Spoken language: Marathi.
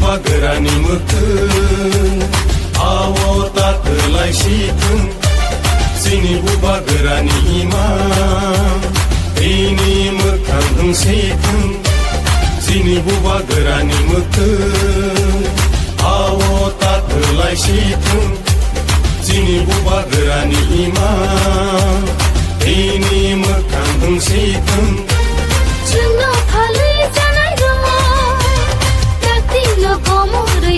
बुबा गोरानि मोखों आव तातोलाय सिथों जोंनि बुबा गोरानि इमान दैनि मोखां होंसेथों जोंनि बुबा गोरानि मोखों आव तातोलाय सिथों जोंनि बुबा गोरानि इमान दैनि मोखां होंसेथों जोंनाव फालो जानाय दङ दाख्लिल' गमरै